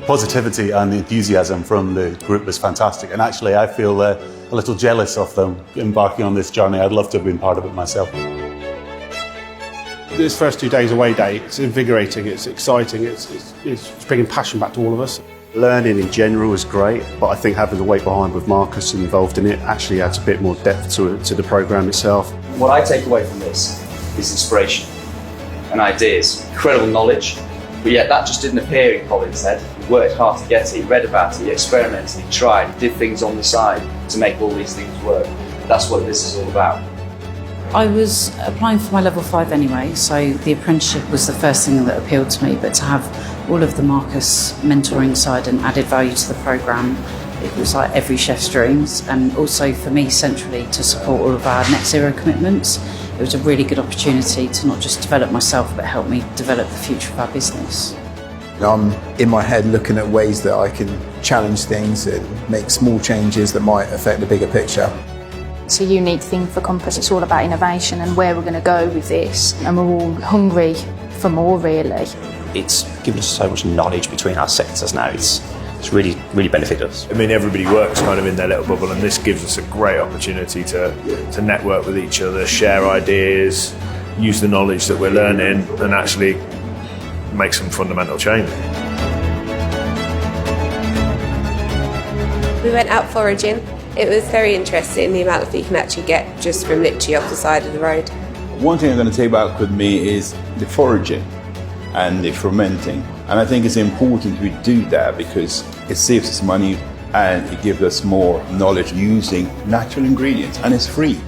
positivity and the enthusiasm from the group was fantastic, and actually I feel a little jealous of them embarking on this journey. I'd love to have been part of it myself. This first 2 days away day, it's invigorating, it's exciting, it's bringing passion back to all of us. Learning in general is great, but I think having the weight behind with Marcus involved in it actually adds a bit more depth to the programme itself. What I take away from this is inspiration and ideas, incredible knowledge, but yet that just didn't appear in Colin's head. He worked hard to get it, he read about it, he experimented, he tried, he did things on the side to make all these things work. That's what this is all about. I was applying for my level 5 anyway, so the apprenticeship was the first thing that appealed to me, but to have all of the Marcus mentoring side and added value to the programme, it was like every chef's dreams, and also for me centrally to support all of our net zero commitments. It was a really good opportunity to not just develop myself but help me develop the future of our business. I'm in my head looking at ways that I can challenge things and make small changes that might affect the bigger picture. It's a unique thing for Compass. It's all about innovation and where we're going to go with this, and we're all hungry for more, really. It's given us so much knowledge between our sectors now. It's really benefited us. I mean, everybody works kind of in their little bubble, and this gives us a great opportunity to network with each other, share ideas, use the knowledge that we're learning, and actually make some fundamental change. We went out foraging. It was very interesting, the amount that you can actually get just from literally off the side of the road. One thing I'm going to take back with me is the foraging and the fermenting. And I think it's important we do that because it saves us money and it gives us more knowledge using natural ingredients, and it's free.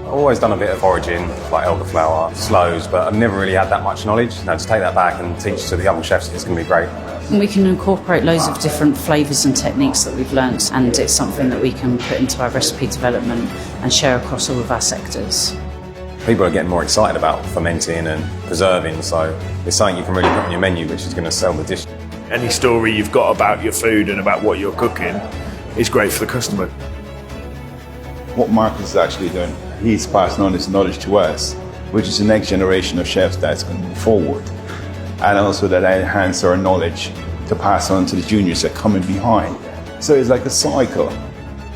I've always done a bit of foraging, like elderflower, sloes, but I've never really had that much knowledge. To take that back and teach to the young chefs, it's going to be great. And we can incorporate loads of different flavours and techniques that we've learnt, and it's something that we can put into our recipe development and share across all of our sectors. People are getting more excited about fermenting and preserving, so it's something you can really put on your menu, which is going to sell the dish. Any story you've got about your food and about what you're cooking is great for the customer. What Marcus is actually doing, he's passing on his knowledge to us, which is the next generation of chefs that's going to move forward. And also that enhance our knowledge to pass on to the juniors that are coming behind. So it's like a cycle.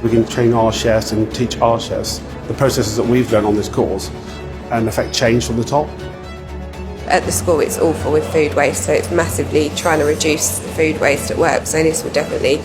We can train our chefs and teach our chefs the processes that we've learned on this course and affect change from the top. At the school it's awful with food waste, so it's massively trying to reduce the food waste at work, so this will definitely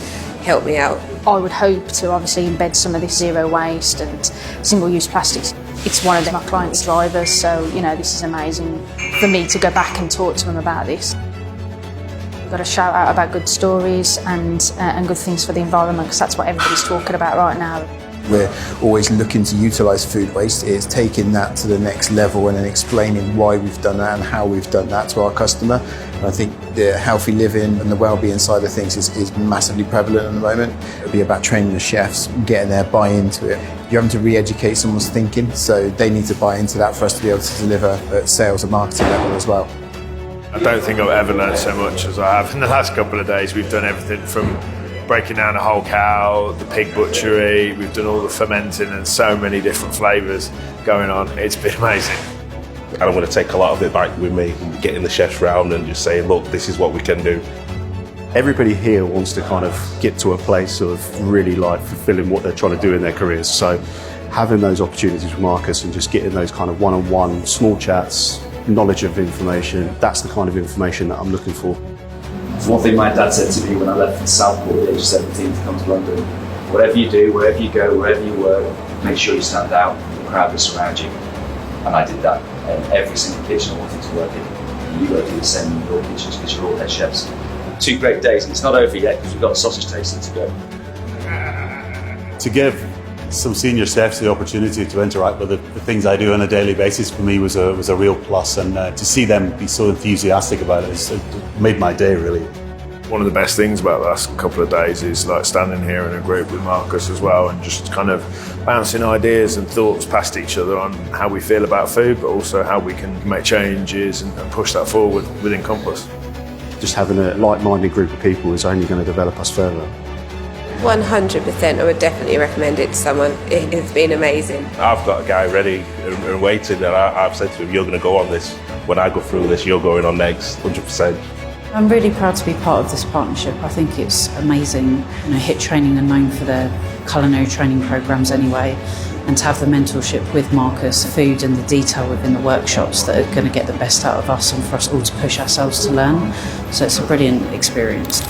help me out. I would hope to obviously embed some of this zero waste and single-use plastics. It's one of my clients' drivers, so this is amazing for me to go back and talk to them about this. We've got to shout out about good stories and good things for the environment, because that's what everybody's talking about right now. We're always looking to utilise food waste. It's taking that to the next level and then explaining why we've done that and how we've done that to our customer. And I think the healthy living and the well-being side of things is massively prevalent at the moment. It'll be about training the chefs, getting their buy into it. You're having to re-educate someone's thinking, so they need to buy into that for us to be able to deliver at sales and marketing level as well. I don't think I've ever learned so much as I have in the last couple of days. We've done everything from breaking down a whole cow, the pig butchery, we've done all the fermenting and so many different flavours going on. It's been amazing. And I'm going to take a lot of it back with me, getting the chefs round and just saying, look, this is what we can do. Everybody here wants to kind of get to a place of really fulfilling what they're trying to do in their careers. So having those opportunities with Marcus and just getting those kind of one-on-one small chats, knowledge of information, that's the kind of information that I'm looking for. One thing my dad said to me when I left from Southport at the age of 17 to come to London: whatever you do, wherever you go, wherever you work, make sure you stand out, the crowd that surround you. And I did that. And every single kitchen I wanted to work in. And you've got to do the same in your kitchens because you're all head chefs. 2 great days, and it's not over yet because we've got a sausage tasting to go. To give some senior chefs the opportunity to interact with the things I do on a daily basis for me was a real plus, and to see them be so enthusiastic about it made my day, really. One of the best things about the last couple of days is standing here in a group with Marcus as well, and just kind of bouncing ideas and thoughts past each other on how we feel about food, but also how we can make changes and push that forward within Compass. Just having a like-minded group of people is only going to develop us further. 100%, I would definitely recommend it to someone. It has been amazing. I've got a guy ready and waiting, and I've said to him, you're going to go on this. When I go through this, you're going on next, 100%. I'm really proud to be part of this partnership. I think it's amazing. HIT Training are known for their culinary training programmes anyway, and to have the mentorship with Marcus, food and the detail within the workshops that are going to get the best out of us and for us all to push ourselves to learn. So it's a brilliant experience.